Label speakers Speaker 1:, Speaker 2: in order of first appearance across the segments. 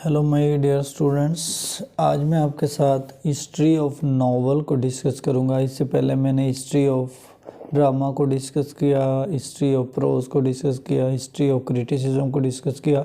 Speaker 1: Hello my dear students. आज मैं आपके साथ हिस्ट्री ऑफ नावल को डिस्कस करूंगा। इससे पहले मैंने हिस्ट्री ऑफ ड्रामा को डिस्कस किया, हिस्ट्री ऑफ प्रोज को डिस्कस किया, हिस्ट्री ऑफ क्रिटिसिज्म को डिस्कस किया।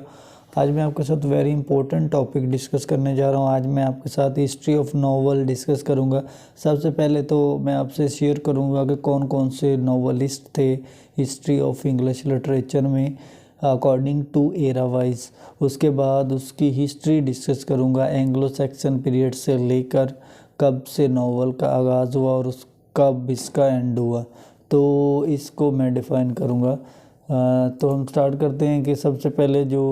Speaker 1: आज मैं आपके साथ वेरी इंपॉर्टेंट टॉपिक डिस्कस करने जा रहा हूं। आज मैं आपके साथ हिस्ट्री ऑफ नावल डिस्कस करूंगा। सबसे पहले तो मैं आपसे शेयर करूंगा कि कौन कौन से नावलिस्ट थे हिस्ट्री ऑफ इंग्लिश लिटरेचर में अकॉर्डिंग टू एरा वाइज। उसके बाद उसकी हिस्ट्री डिस्कस करूंगा, एंग्लो सैक्सन पीरियड से लेकर कब से नावल का आगाज़ हुआ और कब इसका एंड हुआ, तो इसको मैं डिफ़ाइन करूंगा। तो हम स्टार्ट करते हैं कि सबसे पहले जो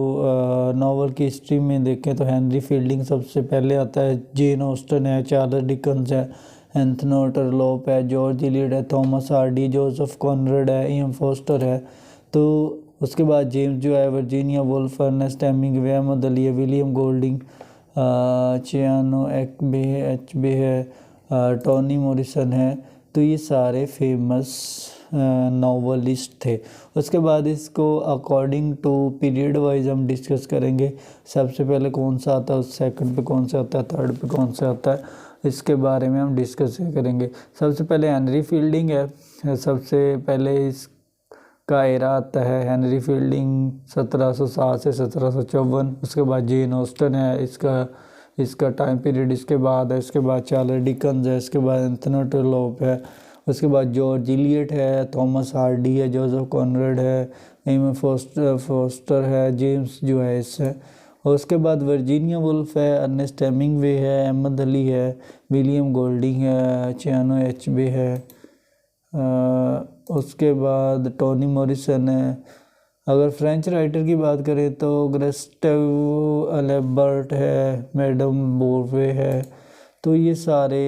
Speaker 1: नावल की हिस्ट्री में देखें तो हेनरी फील्डिंग सबसे पहले आता है, जेन ऑस्टन है, चार्ल्स डिकन्स है, एंथनी ट्रलॉप है, जॉर्ज इलियट है, थॉमस हार्डी, जोसेफ कॉनरेड है, इयन फोस्टर है। तो उसके बाद जेम्स जो है, Virginia Woolf, Ernest Hemingway, Ahmed Ali है, विलियम गोल्डिंग, चियानो एक्बे एचबे है, टोनी मॉरिसन है। तो ये सारे फेमस नावलिस्ट थे। उसके बाद इसको अकॉर्डिंग टू पीरियड वाइज हम डिस्कस करेंगे। सबसे पहले कौन सा आता है, सेकंड पे कौन सा आता है, थर्ड पे कौन सा आता है, इसके बारे में हम डिस्कस करेंगे। सबसे पहले हेनरी फील्डिंग है। सबसे पहले का एरा आता है हेनरी फील्डिंग 1707 से 1754। उसके बाद जेन ऑस्टन है, इसका टाइम पीरियड इसके बाद है। इसके बाद चार्ल्स डिकन्स है, इसके बाद एंथनी ट्रलॉप है, उसके बाद जॉर्ज इलियट है, थॉमस हार्डी है, जोसेफ कॉनरेड है, एम फोस्टर है, जेम्स जो है इससे। और उसके बाद वर्जीनिया वुल्फ है, अर्नेस्ट हेमिंग्वे है, अहमद अली है, विलियम गोल्डिंग है, चियानो एचबे है। उसके बाद टोनी मॉरिसन है। अगर फ्रेंच राइटर की बात करें तो गुस्टेव अलेबर्ट है, मैडम बोवे है। तो ये सारे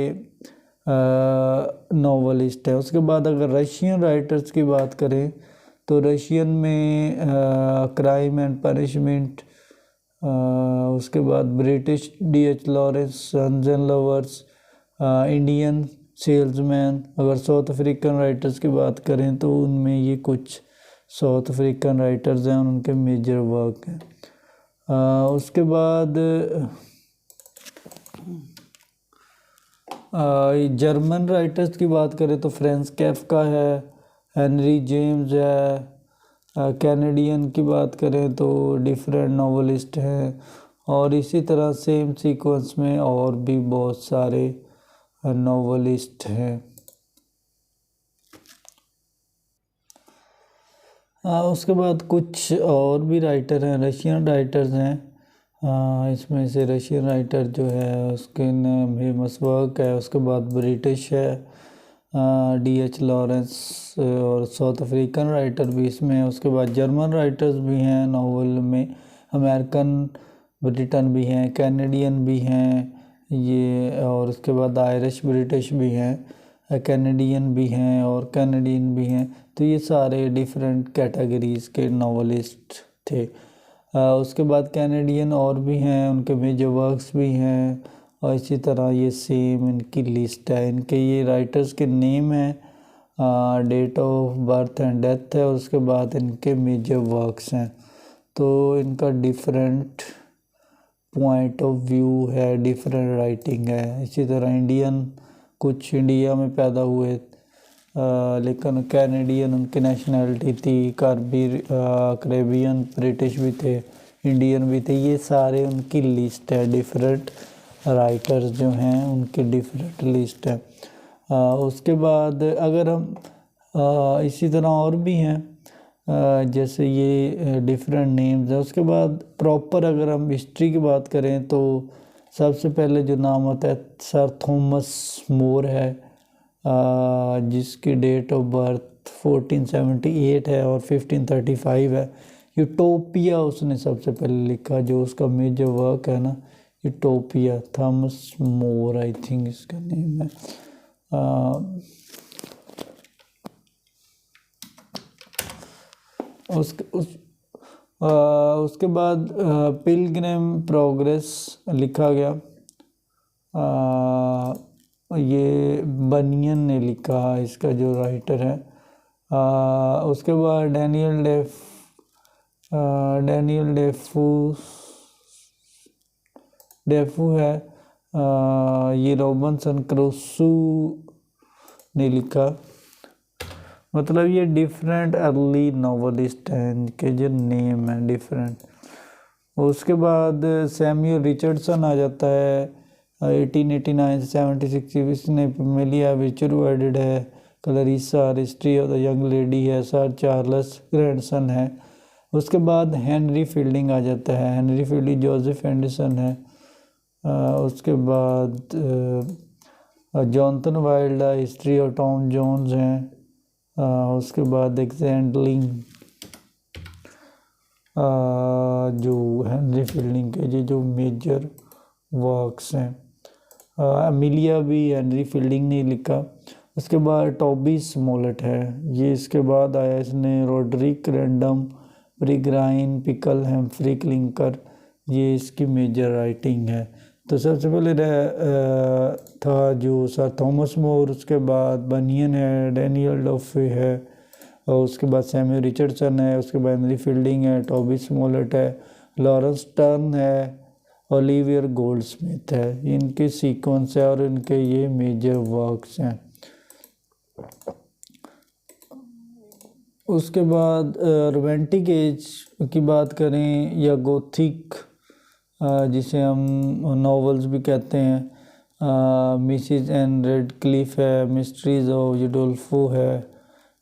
Speaker 1: नॉवलिस्ट हैं। उसके बाद अगर रशियन राइटर्स की बात करें तो रशियन में क्राइम एंड पनिशमेंट, उसके बाद British D H. Lawrence, Sons and Lovers, Indian salesman. अगर साउथ अफ्रीकन राइटर्स की बात करें तो उनमें ये कुछ साउथ अफ्रीकन राइटर्स हैं, उनके मेजर वर्क हैं। उसके बाद जर्मन राइटर्स की बात करें तो फ्रांज कैफका है, हेनरी जेम्स है। कैनेडियन की बात करें तो डिफरेंट नॉवलिस्ट हैं। और इसी तरह सेम सीक्वेंस में और भी बहुत सारे नॉवलिस्ट हैं। उसके बाद कुछ और भी राइटर हैं, रशियन राइटर्स हैं। इसमें से रशियन राइटर जो है उसके फेमस वर्क है। उसके बाद ब्रिटिश है, डी.एच. लॉरेंस, और साउथ अफ्रीकन राइटर भी इसमें है। उसके बाद जर्मन राइटर्स भी हैं नावल में, अमेरिकन ब्रिटन भी हैं, कैनेडियन भी हैं ये। और उसके बाद आयरिश ब्रिटिश भी हैं, कैनेडियन भी हैं और कैनेडियन भी हैं। तो ये सारे डिफरेंट कैटेगरीज के नॉवलिस्ट थे। उसके बाद कैनेडियन और भी हैं, उनके मेजर वर्क्स भी हैं। और इसी तरह ये सेम इनकी लिस्ट है। इनके ये राइटर्स के नेम हैं, date of birth and death है, और उसके बाद इनके मेजर वर्क्स हैं। तो इनका डिफरेंट पॉइंट ऑफ व्यू है, डिफरेंट राइटिंग है। इसी तरह इंडियन, कुछ इंडिया में पैदा हुए लेकिन कैनेडियन उनकी नेशनैलिटी थी, कैरेबियन ब्रिटिश भी थे, इंडियन भी थे। ये सारे उनकी लिस्ट है, डिफरेंट राइटर्स जो हैं उनकी डिफरेंट लिस्ट है। उसके बाद अगर हम इसी तरह और भी हैं जैसे ये डिफरेंट नेम्स हैं। उसके बाद प्रॉपर अगर हम हिस्ट्री की बात करें तो सबसे पहले जो नाम आता है सर थॉमस मोर है, जिसकी डेट ऑफ बर्थ 1478 है और 1535 है। यूटोपिया उसने सबसे पहले लिखा, जो उसका मेजर वर्क है ना, utopia. Thomas More I think इसका नेम है। उसके बाद पिलग्रिम प्रोग्रेस लिखा गया, ये बनियन ने लिखा, इसका जो राइटर है। उसके बाद डैनियल डेफू डेफो है, ये रॉबिन्सन क्रूसो ने लिखा। मतलब ये डिफरेंट अर्ली नॉवलिस्ट हैं, इनके जो नेम है डिफरेंट। उसके बाद सैमुअल रिचर्डसन आ जाता है 1889 से 76, इसने मिलिया विचरू एडिड है, Clarissa, history of the young lady है, सर चार्ल्स ग्रैंडसन है। उसके बाद हेनरी फील्डिंग आ जाता है, हेनरी फील्डिंग जोसेफ एंडरसन है। उसके बाद Jonathan Wild history of Tom Jones हैं। उसके बाद एक्जेंडलिंग जो हेनरी फील्डिंग के ये जो मेजर वर्क्स हैं। अमिलिया भी हेनरी फील्डिंग ने लिखा। उसके बाद टॉबी स्मोलेट है, ये इसके बाद आया। इसने Rodrik random, ब्रिग्राइन, pickle, Humphrey clinker, ये इसकी मेजर राइटिंग है। तो सबसे पहले था जो सर थॉमस मोर, उसके बाद बनियन है, डैनियल डॉफे है, और उसके बाद सैमुअल रिचर्डसन है, उसके बाद हेनरी फील्डिंग है, टॉबी स्मोलेट है, लॉरेंस टर्न है, ओलिवियर गोल्डस्मिथ है। इनके सीक्वेंस है और इनके ये मेजर वर्क्स हैं। उसके बाद रोमांटिक एज की बात करें या गोथिक जिसे हम नॉवेल्स भी कहते हैं, मिसिज एन रेडक्लिफ है, मिस्ट्रीज ऑफ यूडोल्फो है,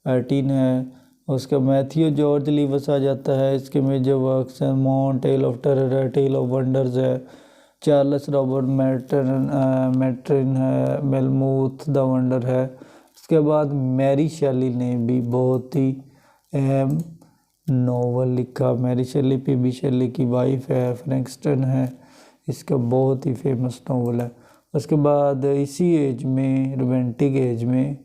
Speaker 1: एटीन है। उसका मैथ्यू जॉर्ज लीवस आ जाता है, इसके मेजर वर्क्स हैं। मॉन, टेल ऑफ टेरर है, टेल ऑफ वंडर्स है। चार्ल्स रॉबर्ट मैट्रिन है, मेलमूथ द वंडर है। उसके बाद मैरी शेली ने भी बहुत ही अहम नॉवल लिखा। मैरी शेली पी.बी. शेली की वाइफ है, फ्रैंकस्टन है, इसका बहुत ही फेमस नॉवल है। उसके बाद इसी एज में, रोमांटिक एज में,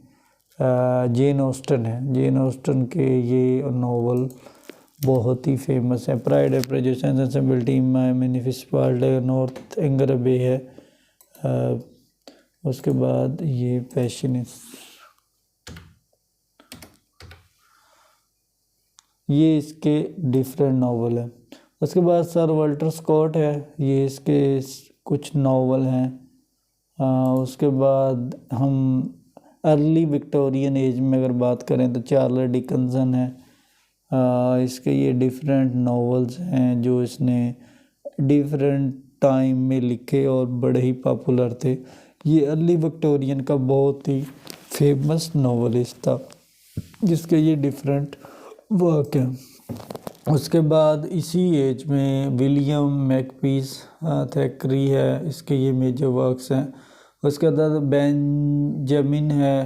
Speaker 1: जेन ऑस्टन है। जेन ऑस्टन के ये नॉवल बहुत ही फेमस है। Pride and Prejudice, Sensibility, Mansfield, Northanger Abbey है। उसके बाद ये पैशनिस्ट, ये इसके डिफरेंट नॉवल है। उसके बाद सर वाल्टर स्कॉट है, ये इसके कुछ नॉवल हैं। उसके बाद हम अर्ली विक्टोरियन एज में अगर बात करें तो चार्ल्स डिकन्सन है। इसके ये डिफरेंट नॉवेल्स हैं जो इसने डिफरेंट टाइम में लिखे और बड़े ही पॉपुलर थे। ये अर्ली विक्टोरियन का बहुत ही फेमस नॉवलिस्ट था जिसके ये डिफरेंट वर्क हैं। उसके बाद इसी एज में विलियम मैकपीस थैकरी है, इसके ये मेजर वर्क्स हैं। उसके बाद बेंजामिन है,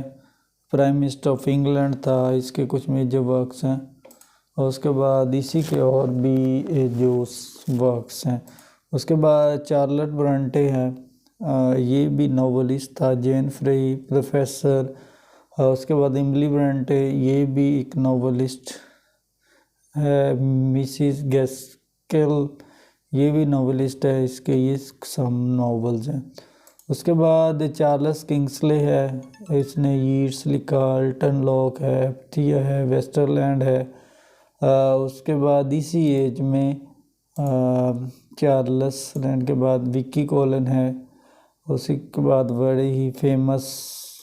Speaker 1: प्राइम मिनिस्टर ऑफ इंग्लैंड था, इसके कुछ मेजर वर्क्स हैं। और उसके बाद इसी के और भी जो वर्क्स हैं। उसके बाद चार्लोट ब्रंटे है, ये भी नॉवलिस्ट था। जेन फ्री, प्रोफेसर। उसके बाद इमली ब्रंटे, ये भी एक नॉवलिस्ट है। मिसिस गैस्केल, ये भी नॉवलिस्ट है, इसके ये सम नॉवेल्स हैं। उसके बाद चार्ल्स किंग्सले है, इसने यीट्स लिखा, अल्टन लॉक है, थिया है, वेस्टरलैंड है। उसके बाद इसी एज में चार्ल्स लैंड के बाद विकी कॉलन है। उसी के बाद बड़े ही फेमस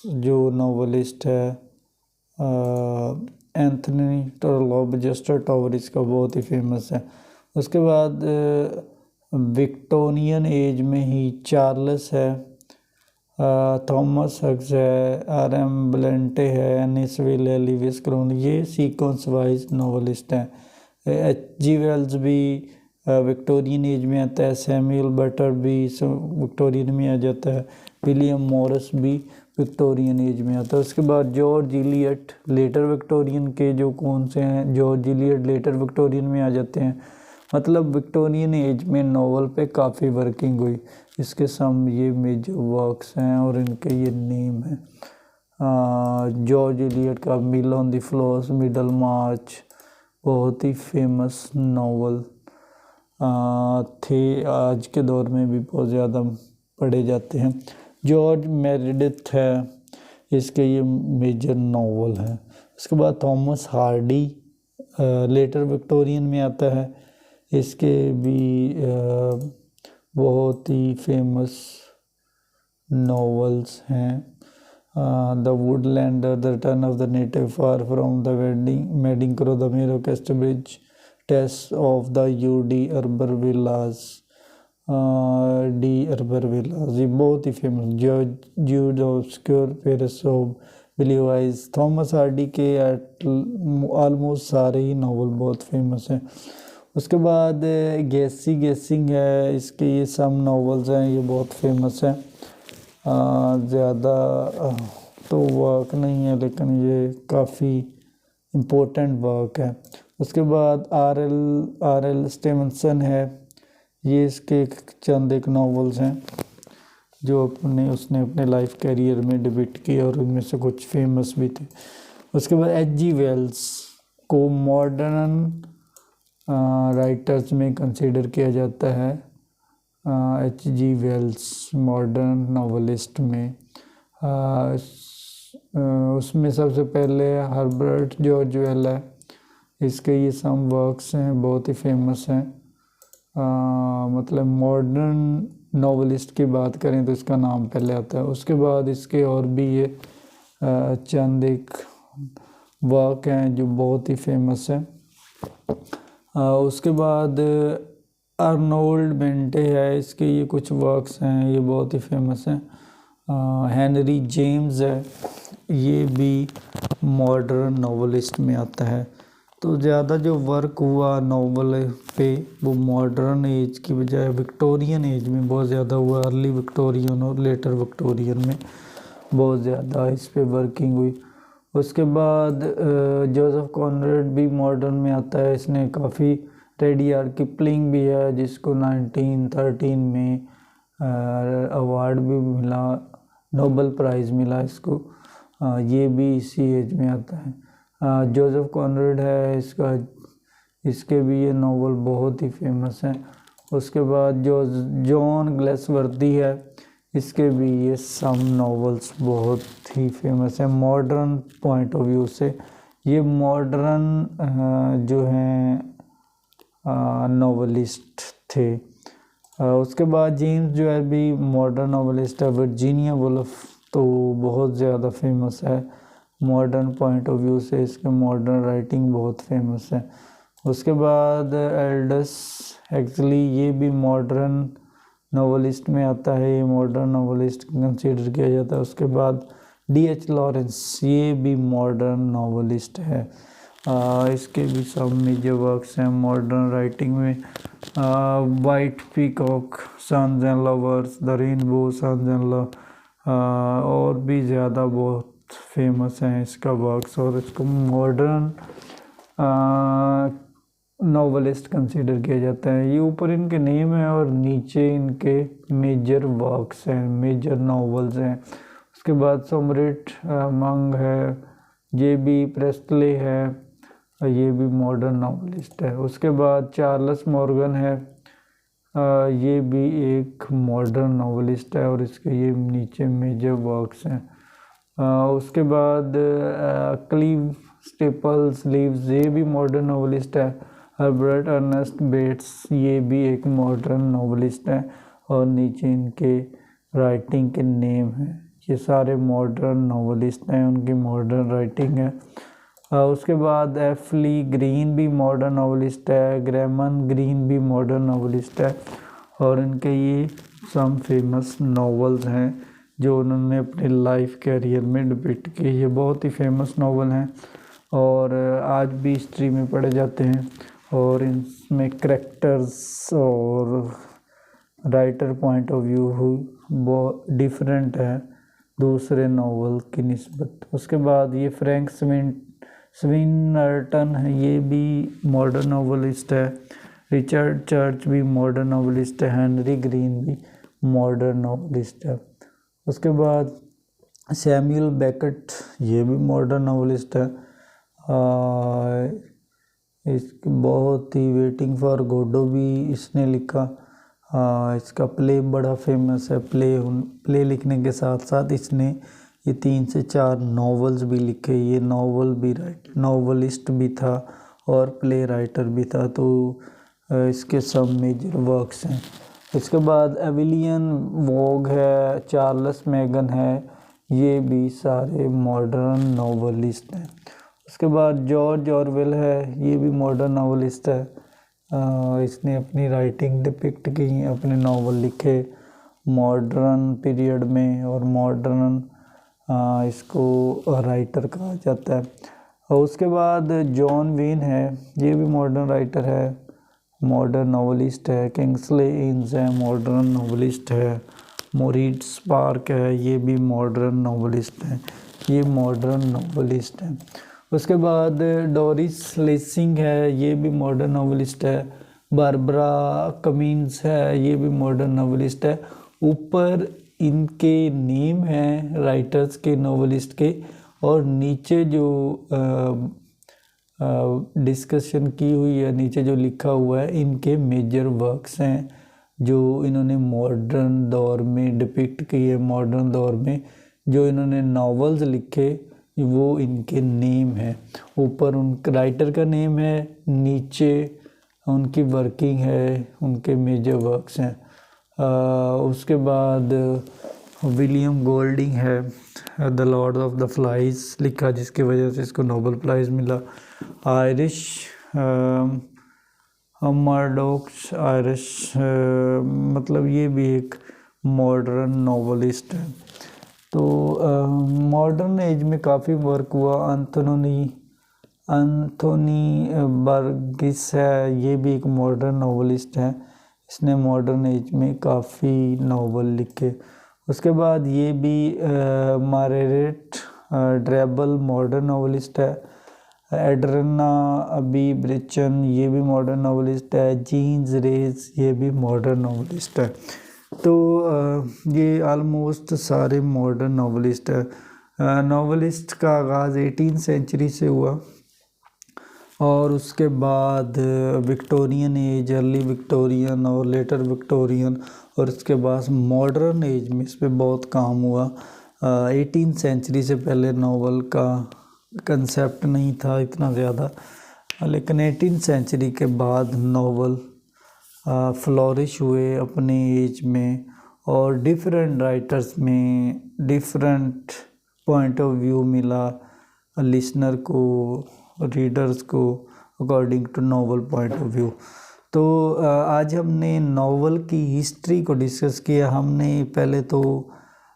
Speaker 1: जो नॉवलिस्ट है एंथनी टर्लॉप, जस्टर टावर, इसका बहुत ही फेमस है। उसके बाद विक्टोरियन एज में ही चार्ल्स है, थॉमस हग्स है, आर.एम. ब्लेंटे है, एनिस विल है, लिविस क्रोन, ये सीक्वेंस वाइज नॉवलिस्ट हैं। H.G. वेल्स भी विक्टोरियन एज में आता है। सैमुअल बटलर भी विक्टोरियन में आ जाता है। विलियम मॉरिस भी विक्टोरियन एज में आता है। उसके बाद जॉर्ज इलियट लेटर विक्टोरियन के जो कौन से हैं, जॉर्ज इलियट लेटर विक्टोरियन में आ जाते हैं। मतलब विक्टोरियन एज में नॉवल पे काफ़ी वर्किंग हुई। इसके सम ये मेजर वर्क्स हैं और इनके ये नेम हैं। जॉर्ज इलियट का मिल ऑन द फ्लोर्स, मिडल मार्च, बहुत ही फेमस नॉवल थे, आज के दौर में भी बहुत ज़्यादा पढ़े जाते हैं। जॉर्ज मेरेडिथ है, इसके ये मेजर नॉवल हैं। उसके बाद थॉमस हार्डी लेटर विक्टोरियन में आता है, इसके भी बहुत ही फेमस नॉवेल्स हैं। The Woodlander, the return of the native, far from the wedding crowd, the mayor Casterbridge, Tess of the D'Urbervilles, ये बहुत ही फेमस। Jude Obscure, pair of blue eyes, Thomas Hardy के ऑलमोस्ट सारे ही novel बहुत famous हैं। उसके बाद गेसिंग है, इसके ये सम नावल्स हैं, ये बहुत फेमस हैं। ज़्यादा तो वर्क नहीं है, लेकिन ये काफ़ी इम्पोर्टेंट वर्क है। उसके बाद आर एल स्टीवेंसन है, ये इसके चंद एक नावल्स हैं जो उसने अपने लाइफ कैरियर में डिबेट किए और उनमें से कुछ फेमस भी थे। उसके बाद H.G. वेल्स को मॉडर्न राइटर्स में कंसीडर किया जाता है। H.G. वेल्स मॉडर्न नॉवलिस्ट में, उसमें सबसे पहले हर्बर्ट जॉर्ज वेल है। इसके ये सम वर्क्स हैं, बहुत ही फेमस हैं। मतलब मॉडर्न नॉवलिस्ट की बात करें तो इसका नाम पहले आता है। उसके बाद इसके और भी ये चंद एक वर्क हैं जो बहुत ही फेमस है। उसके बाद अर्नोल्ड बेंटे है, इसके ये कुछ वर्क्स हैं, ये बहुत ही फेमस हैं। हेनरी जेम्स है, ये भी मॉडर्न नॉवलिस्ट में आता है। तो ज़्यादा जो वर्क हुआ नावल पे वो मॉडर्न एज की बजाय विक्टोरियन एज में बहुत ज़्यादा हुआ। अर्ली विक्टोरियन और लेटर विक्टोरियन में बहुत ज़्यादा इस पे वर्किंग हुई। उसके बाद जोसेफ कॉनरेड भी मॉडर्न में आता है, इसने काफ़ी रेडियार्ड किपलिंग भी है जिसको 1913 में अवार्ड भी मिला, नोबेल प्राइज़ मिला इसको। ये भी इसी एज में आता है। जोसेफ कॉनरेड है, इसके भी ये नावल बहुत ही फेमस हैं। उसके बाद जो जॉन ग्लेसवर्दी है, इसके भी ये सम नावल्स बहुत ही फेमस हैं मॉडर्न पॉइंट ऑफ व्यू से। ये मॉडर्न जो हैं नावलिस्ट थे। उसके बाद जेम्स जो है भी मॉडर्न नावलिस्ट है। वर्जीनिया वुल्फ तो बहुत ज़्यादा फेमस है मॉडर्न पॉइंट ऑफ व्यू से, इसके मॉडर्न राइटिंग बहुत फेमस है। उसके बाद एल्डस एक्चुअली ये भी मॉडर्न नॉवलिस्ट में आता है, ये मॉडर्न नॉवलिस्ट कंसीडर किया जाता है। उसके बाद D.H. लॉरेंस, ये भी मॉडर्न नॉवलिस्ट है। इसके भी सब मेजर वर्क्स हैं मॉडर्न राइटिंग में। White Peacock, Sons and Lovers, the Rainbow, Sons and Love, और भी ज़्यादा बहुत फेमस हैं इसका वर्क्स, और इसको मॉडर्न नॉवलिस्ट कंसीडर किया जाता है। ये ऊपर इनके नेम है और नीचे इनके मेजर वर्क्स हैं, मेजर नॉवेल्स हैं। उसके बाद सोमरेट मंग है, J.B. प्रेस्टले है, ये भी मॉडर्न नॉवलिस्ट है। उसके बाद चार्ल्स मॉर्गन है, ये भी एक मॉडर्न नॉवलिस्ट है और इसके ये नीचे मेजर वर्क्स हैं। उसके बाद क्लीव स्टेपल्स लीव्स, ये भी मॉडर्न नॉवलिस्ट है। हर्बर्ट अर्नेस्ट बेट्स, ये भी एक मॉडर्न नॉवलिस्ट है और नीचे इनके राइटिंग के नेम हैं। ये सारे मॉडर्न नॉवलिस्ट हैं, उनकी मॉडर्न राइटिंग है। उसके बाद F. ली ग्रीन भी मॉडर्न नॉवलिस्ट है, ग्रैमन ग्रीन भी मॉडर्न नॉवलिस्ट है और इनके ये सम फेमस नॉवेल्स हैं जो उन्होंने अपने लाइफ कैरियर में डिपिक्ट किए। ये बहुत ही फेमस नॉवल हैं और आज भी हिस्ट्री में पढ़े जाते हैं और इनमें करैक्टर्स और राइटर पॉइंट ऑफ व्यू बहुत डिफरेंट है दूसरे नॉवल की निस्बत। उसके बाद ये फ्रैंक स्विनर्टन है, ये भी मॉडर्न नॉवलिस्ट है। रिचर्ड चर्च भी मॉडर्न नॉवलिस्ट है। हेनरी ग्रीन भी मॉडर्न नॉवलिस्ट है। उसके बाद सैमुअल बेकेट, ये भी मॉडर्न नॉवलिस्ट है। इसकी बहुत ही वेटिंग फॉर गोडो भी इसने लिखा। इसका प्ले बड़ा फेमस है। प्ले लिखने के साथ साथ इसने ये 3 से 4 नॉवेल्स भी लिखे। ये नॉवलिस्ट भी था और प्ले राइटर भी था, तो इसके सब मेजर वर्क्स हैं। इसके बाद एविलियन वोग है, चार्ल्स मैगन है, ये भी सारे मॉडर्न नॉवलिस्ट हैं। उसके बाद जॉर्ज ऑरवेल है, ये भी मॉडर्न नॉवलिस्ट है। इसने अपनी राइटिंग डिपिक्ट की, अपने नावल लिखे मॉडर्न पीरियड में, और मॉडर्न इसको राइटर कहा जाता है। और उसके बाद जॉन वेन है, ये भी मॉडर्न राइटर है, मॉडर्न नॉवलिस्ट है। किंग्सले एम्स है, मॉडर्न नॉवलिस्ट है। मोरिट्स स्पार्क है, ये भी मॉडर्न नॉवलिस्ट है, ये मॉडर्न नॉवलिस्ट है। उसके बाद डोरिस लेसिंग है, ये भी मॉडर्न नॉवलिस्ट है। बारबरा कमिंस है, ये भी मॉडर्न नॉवलिस्ट है। ऊपर इनके नेम हैं राइटर्स के, नॉवलिस्ट के, और नीचे जो डिस्कशन की हुई है, नीचे जो लिखा हुआ है, इनके मेजर वर्क्स हैं जो इन्होंने मॉडर्न दौर में डिपिक्ट किए। मॉडर्न दौर में जो इन्होंने नॉवेल्स लिखे, वो इनके नेम है। ऊपर उन राइटर का नेम है, नीचे उनकी वर्किंग है, उनके मेजर वर्क्स हैं। उसके बाद विलियम गोल्डिंग है, the Lord of the flies लिखा, जिसकी वजह से इसको नोबेल प्राइज़ मिला। आयरिश मर्डॉक्स, आयरिश मतलब ये भी एक मॉडर्न नॉवलिस्ट है। तो मॉडर्न एज में काफ़ी वर्क हुआ। एंथोनी बर्गिस है, ये भी एक मॉडर्न नॉवलिस्ट है, इसने मॉडर्न एज में काफ़ी नावल लिखे। उसके बाद ये भी मार्गरेट ड्रेबल मॉडर्न नॉवलिस्ट है। एड्रिना अबी ब्रिचन, ये भी मॉडर्न नॉवलिस्ट है। जीन्स रेस, ये भी मॉडर्न नॉवलिस्ट है। तो ये आलमोस्ट सारे मॉडर्न नॉवलिस्ट है। नॉवलिस्ट का आगाज़ 18वीं सेंचुरी से हुआ, और उसके बाद विक्टोरियन एज, अर्ली विक्टोरियन और लेटर विक्टोरियन, और उसके बाद मॉडर्न एज में इस पर बहुत काम हुआ। 18वीं सेंचुरी से पहले नावल का कंसेप्ट नहीं था इतना ज़्यादा, लेकिन 18वीं सेंचुरी के बाद नावल फ्लोरिश हुए अपने एज में, और डिफरेंट राइटर्स में डिफरेंट पॉइंट ऑफ व्यू मिला लिसनर को, रीडर्स को, according to novel point of view. तो आज हमने नावल की हिस्ट्री को डिस्कस किया। हमने पहले तो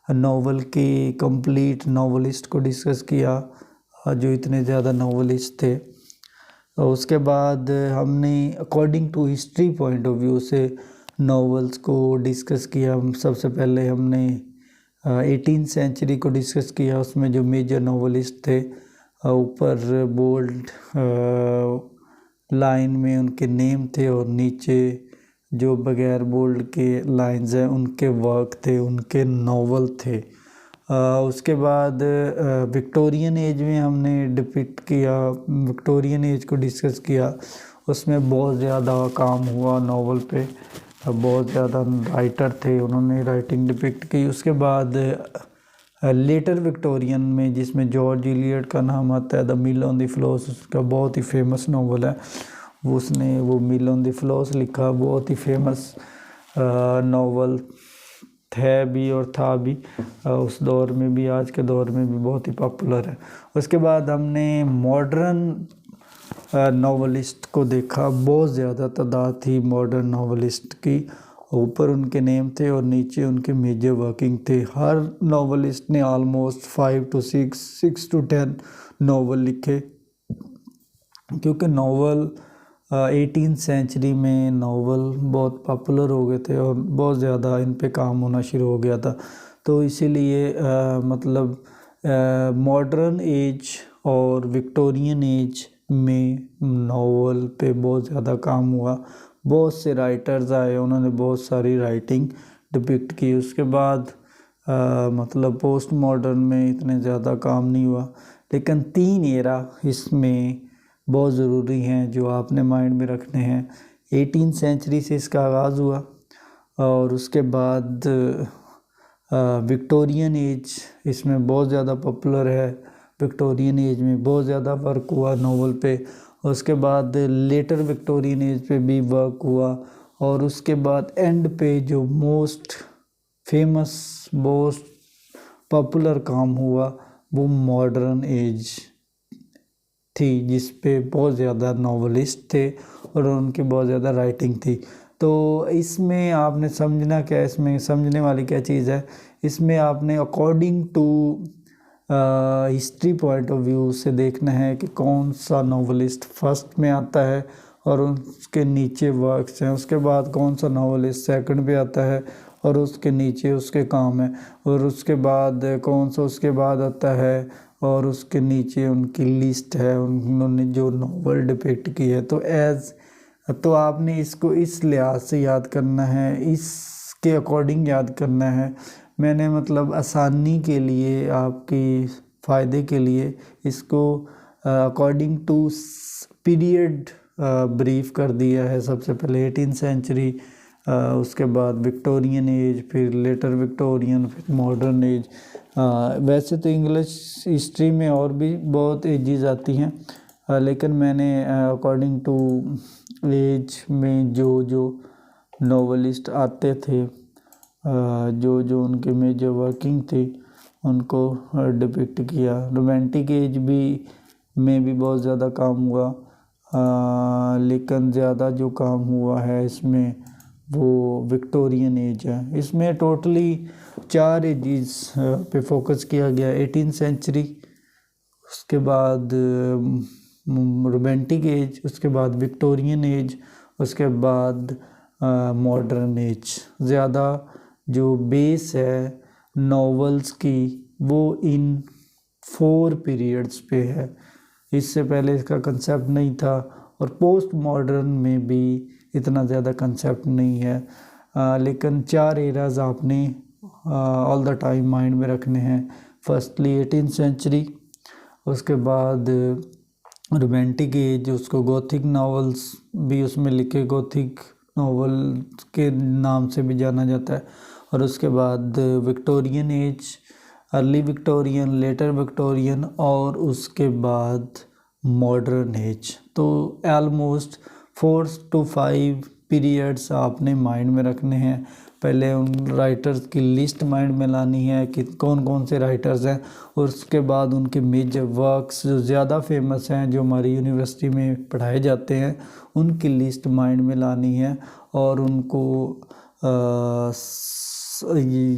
Speaker 1: नावल के कंप्लीट नावलिस्ट को डिस्कस किया, जो इतने ज़्यादा नावलिस्ट थे। और उसके बाद हमने according to history point of view से नावल्स को डिस्कस किया। सबसे पहले हमने 18वीं सेंचुरी को डिस्कस किया, उसमें जो मेजर नावलिस्ट थे, ऊपर बोल्ड लाइन में उनके नेम थे, और नीचे जो बगैर बोल्ड के लाइंस हैं उनके वर्क थे, उनके नावल थे। उसके बाद विक्टोरियन एज में हमने डिपिक्ट किया, विक्टोरियन एज को डिस्कस किया। उसमें बहुत ज़्यादा काम हुआ नावल पे, बहुत ज़्यादा राइटर थे, उन्होंने राइटिंग डिपिक्ट की। उसके बाद लेटर विक्टोरियन में, जिसमें जॉर्ज इलियट का नाम आता है, the mill on the flows, उसका बहुत ही फेमस नावल है। उसने वो मिल ऑन द फ्लोस लिखा, बहुत ही फेमस नावल है भी और था भी, उस दौर में भी, आज के दौर में भी बहुत ही पॉपुलर है। उसके बाद हमने मॉडर्न नावलिस्ट को देखा, बहुत ज़्यादा तादाद थी मॉडर्न नावलिस्ट की। ऊपर उनके नेम थे और नीचे उनके मेजर वर्किंग थे। हर नावलिस्ट ने ऑलमोस्ट 5 to 6 to 10 नावल लिखे, क्योंकि नावल 18वीं सेंचुरी में नावल बहुत पॉपुलर हो गए थे और बहुत ज़्यादा इन पे काम होना शुरू हो गया था। तो इसीलिए मतलब मॉडर्न एज और विक्टोरियन एज में नावल पे बहुत ज़्यादा काम हुआ। बहुत से राइटर्स आए, उन्होंने बहुत सारी राइटिंग डिपिक्ट की। उसके बाद मतलब पोस्ट मॉडर्न में इतने ज़्यादा काम नहीं हुआ, लेकिन 3 एरा इसमें बहुत ज़रूरी हैं जो आपने माइंड में रखने हैं। 18वीं सेंचुरी से इसका आगाज़ हुआ, और उसके बाद विक्टोरियन एज इसमें बहुत ज़्यादा पॉपुलर है। विक्टोरियन एज में बहुत ज़्यादा वर्क हुआ नावल पे। उसके बाद लेटर विक्टोरियन एज पे भी वर्क हुआ, और उसके बाद एंड पे जो मोस्ट फेमस मोस्ट पॉपुलर काम हुआ वो मॉडर्न एज थी, जिस पे बहुत ज़्यादा नॉवलिस्ट थे और उनकी बहुत ज़्यादा राइटिंग थी। तो इसमें आपने समझना क्या है, इसमें समझने वाली क्या चीज़ है, इसमें आपने according to history point of view से देखना है कि कौन सा नॉवलिस्ट फर्स्ट में आता है और उसके नीचे वर्क्स हैं, उसके बाद कौन सा नॉवलिस्ट सेकंड पे आता है और उसके नीचे उसके काम है, और उसके बाद कौन सा उसके बाद आता है और उसके नीचे उनकी लिस्ट है, उन्होंने जो नॉवल डिपिक्ट की है। तो आपने इसको इस लिहाज से याद करना है, इसके अकॉर्डिंग याद करना है। मैंने मतलब आसानी के लिए, आपकी फ़ायदे के लिए इसको अकॉर्डिंग टू पीरियड ब्रीफ कर दिया है। सबसे पहले 18th सेंचुरी, उसके बाद विक्टोरियन एज, फिर लेटर विक्टोरियन, फिर मॉडर्न एज। वैसे तो इंग्लिश हिस्ट्री में और भी बहुत एजेस आती हैं, लेकिन मैंने अकॉर्डिंग टू एज में जो नॉवलिस्ट आते थे, जो उनके मेजर वर्किंग थी, उनको डिपिक्ट किया। रोमांटिक एज में भी बहुत ज़्यादा काम हुआ, लेकिन ज़्यादा जो काम हुआ है इसमें वो विक्टोरियन एज है। इसमें टोटली 4 एजेस पे फोकस किया गया, 18th सेंचुरी, उसके बाद रोमांटिक एज, उसके बाद विक्टोरियन एज, उसके बाद मॉडर्न एज। ज़्यादा जो बेस है नॉवेल्स की वो इन 4 पीरियड्स पे है। इससे पहले इसका कंसेप्ट नहीं था, और पोस्ट मॉडर्न में भी इतना ज़्यादा कंसेप्ट नहीं है, लेकिन 4 एराज आपने ऑल द टाइम माइंड में रखने हैं। फर्स्टली 18th सेंचुरी, उसके बाद रोमांटिक एज, उसको गोथिक नॉवेल्स भी उसमें लिखे, गोथिक नॉवल के नाम से भी जाना जाता है, और उसके बाद Victorian age, early Victorian, later Victorian, और उसके बाद मॉडर्न एज। तो ऑलमोस्ट 4 to 5 पीरियड्स आपने माइंड में रखने हैं। पहले उन राइटर्स की लिस्ट माइंड में लानी है कि कौन कौन से राइटर्स हैं, और उसके बाद उनके मेजर वर्क्स जो ज़्यादा फेमस हैं, जो हमारी यूनिवर्सिटी में पढ़ाए जाते हैं, उनकी लिस्ट माइंड में लानी है और उनको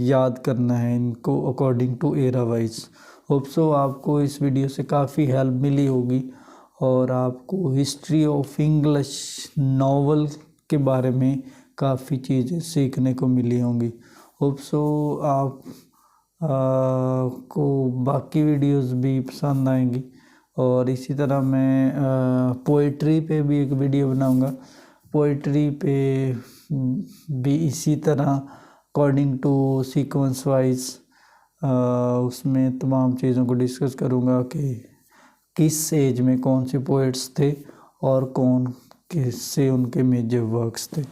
Speaker 1: याद करना है, इनको according to era wise. Hope so आपको इस वीडियो से काफ़ी हेल्प मिली होगी और आपको हिस्ट्री ऑफ इंग्लिश नावल के बारे में काफ़ी चीज़ें सीखने को मिली होंगी। होप सो आप को बाकी वीडियोस भी पसंद आएंगी, और इसी तरह मैं पोइट्री पे भी एक वीडियो बनाऊंगा। पोइट्री पे भी इसी तरह अकॉर्डिंग टू सीक्वेंस वाइज उसमें तमाम चीज़ों को डिस्कस करूंगा कि किस एज में कौन से पोइट्स थे और कौन किससे उनके मेजर वर्क्स थे।